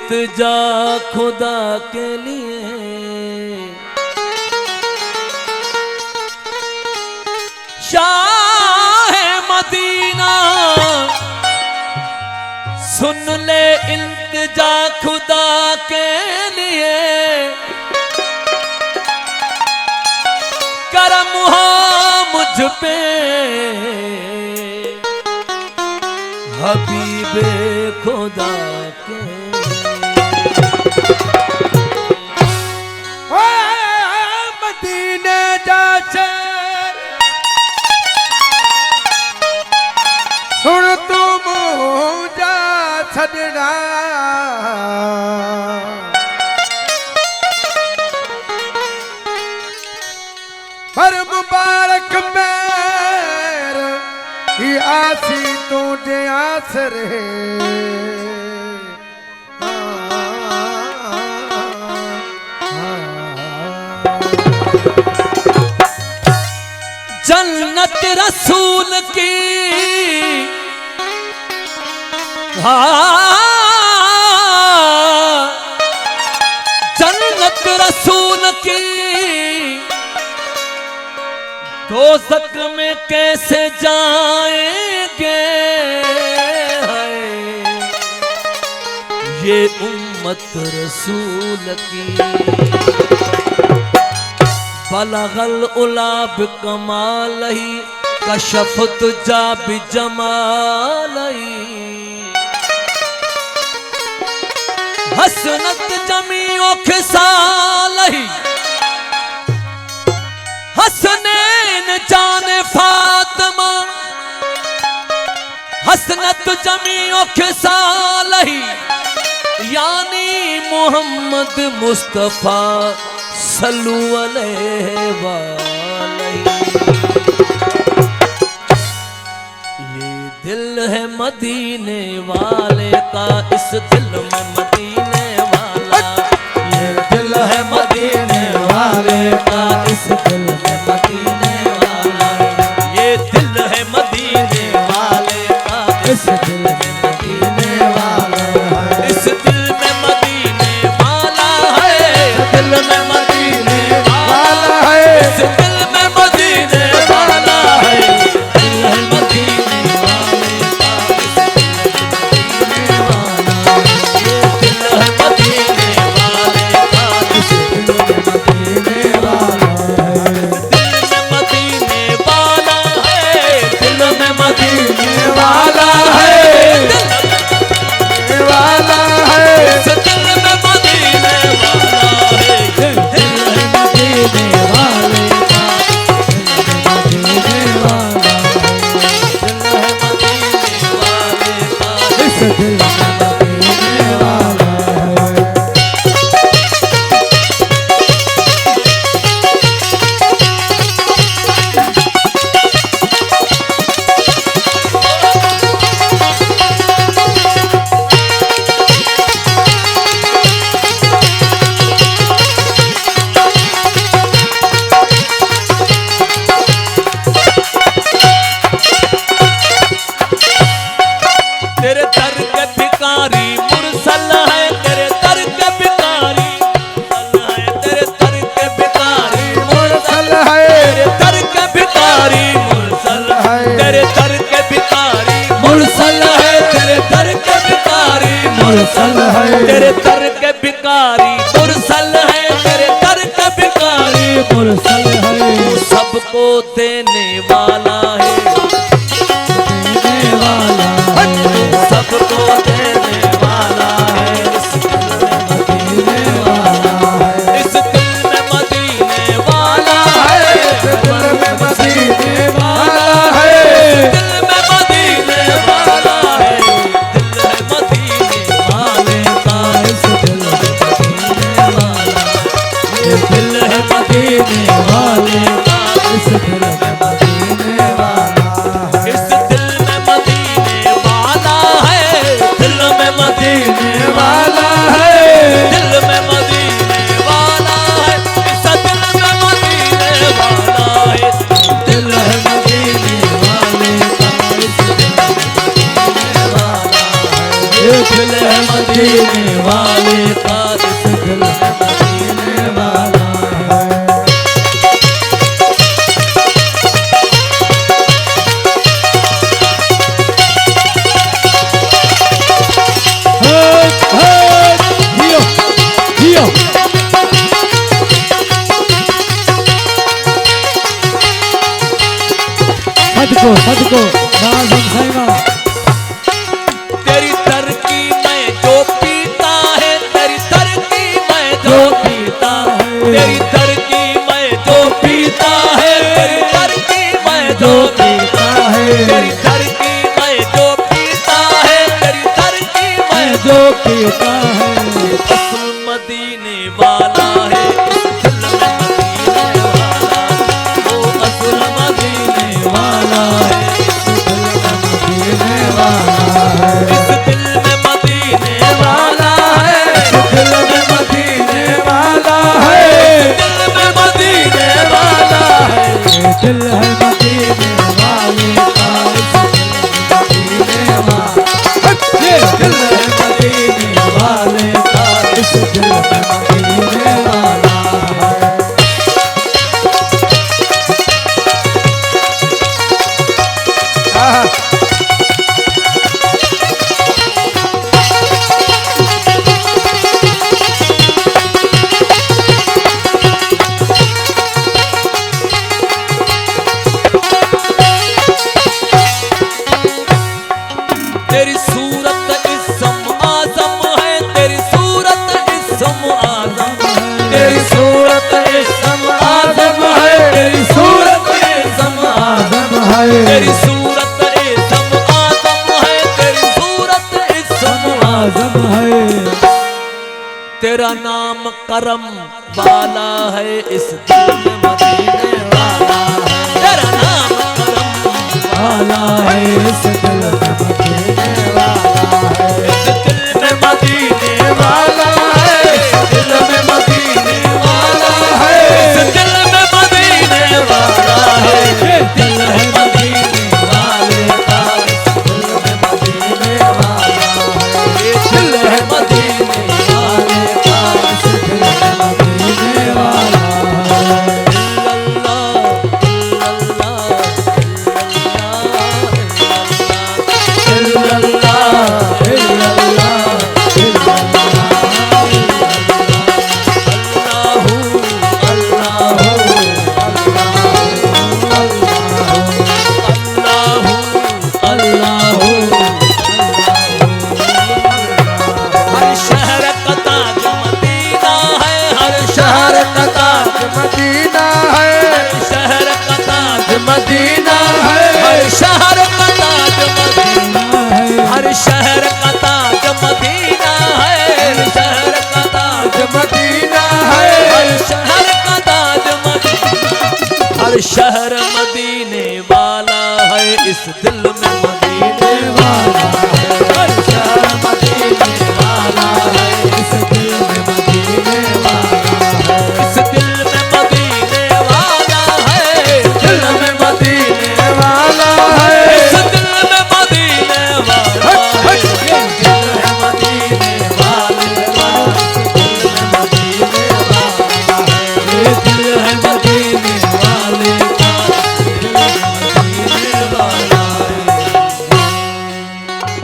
इल्तिजा खुदा के लिए, शाह मदीना सुन ले इल्तिजा खुदा के लिए, करम हो मुझ पे हबीबे खुदा के। मदीने जाचे सुन तू मुझा छड़ना, पर मुबारक मेर की आसी तुझे आसर है। जन्नत रसूल की जन्नत रसूल की दोज़ख में कैसे जाएंगे, ये उम्मत रसूल की। बलगल उलाब कमालही कशफत जा बिजमालही, हसनत जमीओ खिसालही, हसनैन जाने फातिमा, हसनत जमीओ खिसालही, यानी मोहम्मद मुस्तफा सल्लु अलैहि वालैहि। ये दिल है मदीने वाले का, इस दिल में मदीने वाला, ये दिल है मदीने वाले का, इस दिल में मदीने वाला, ये दिल है मदीने वाले का, इस दिल में मदीने वाला है, इस दिल में मदीने वाला है, दिल में मदीने वाला है, इस दिल में मदीने वाला है, दिल है मदीने वाले का, इस दिल में मदीने वाले का, दिल में मदीने वाला है, दिल में वाला है, इस दिल में मदीने वाला है, दिल में मदीने वाले का, दिल में मदीने वाला है, दिल है मदीने वाले का, इस दिल में मदीने वाला है। तेरे दर के भिखारी मुरसल है, तेरे दर के भिखारी मुरसल है, तेरे दर के भिखारी मुरसल है, तेरे दर के भिखारी मुरसल है, तेरे दर के भिखारी मुरसल है, तेरे दर के भिखारी मुरसल है, तेरे दर के भिखारी मुरसल है, तेरे दर के भिखारी मुरसल है। तू सबको देने वाला है, देने वाला है, सबको देने वाला है, इस दिल में मदीने वाला है, इस दिल में मदीने वाला है, दिल में मदीने वाला है, दिल में मदीने वाला है, दिल है मदीने वाले का, इस दिल में मदीने वाला, ये दिल है मदीने वाले का, इस दिल में मदीने वाला है, इस दिल में मदीने वाला है, दिल में मदीने वाला है, दिल में मदीने वाला है, इस दिल में मदीने वाला है, दिल है मदीने वाले का, इस दिल में मदीने वाला है, ये दिल है मदीने वाला। सदको नाज़म साईं तेरी तरकी में जो पीता है, तेरी तरकी में जो पीता है, तेरी तरकी में जो पीता है, तेरी तरकी में जो पीता है, तेरी तरकी में जो पीता है, तेरी तरकी में जो पीता है असल मदीने वाला है, दिल में मदीने वाला, वो असल मदीने वाला है, मदीने वाला है इस दिल में मदीने वाला है, दिल में मदीने वाला है दिल में मदीने वाला है, दिल है मदीने वाले का मदीने वाला ये दिल है मदीने वाले का इस दिल में मदीने वाला है आहा, तेरी सूरत इस्म आज़म है, तेरी सूरत इस्म आज़म, तेरी सूरत इस्म आज़म है, तेरी सूरत इस्म आज़म है तेरी सूरत इस्म आज़म है, तेरी सूरत इस्म आज़म आज़म है तेरा नाम करम वाला है, इस दिल में मदीने वाला है, तेरा नाम करम वाला है इस दिल में मदीने वाला है इस दिल में मदीने वाला है, इस दिल में मदीने वाला है, इस दिल में मदीने वाला है, ये दिल है मदीने वाले का इस दिल में मदीने वाला है ये दिल है मदीने वाले का इस दिल में मदीने वाला है इल्लल्लाह, इल्लल्लाह इल्लल्लाह हर शहर का ताज मदीना है, हर शहर का ताज मदीना है, शहर का ताज मदीना है, हर शहर का ताज मदीना, हर शहर का ताज मदीना है, हर शहर का ताज मदीना है, हर शहर का ताज मदीना, हर शहर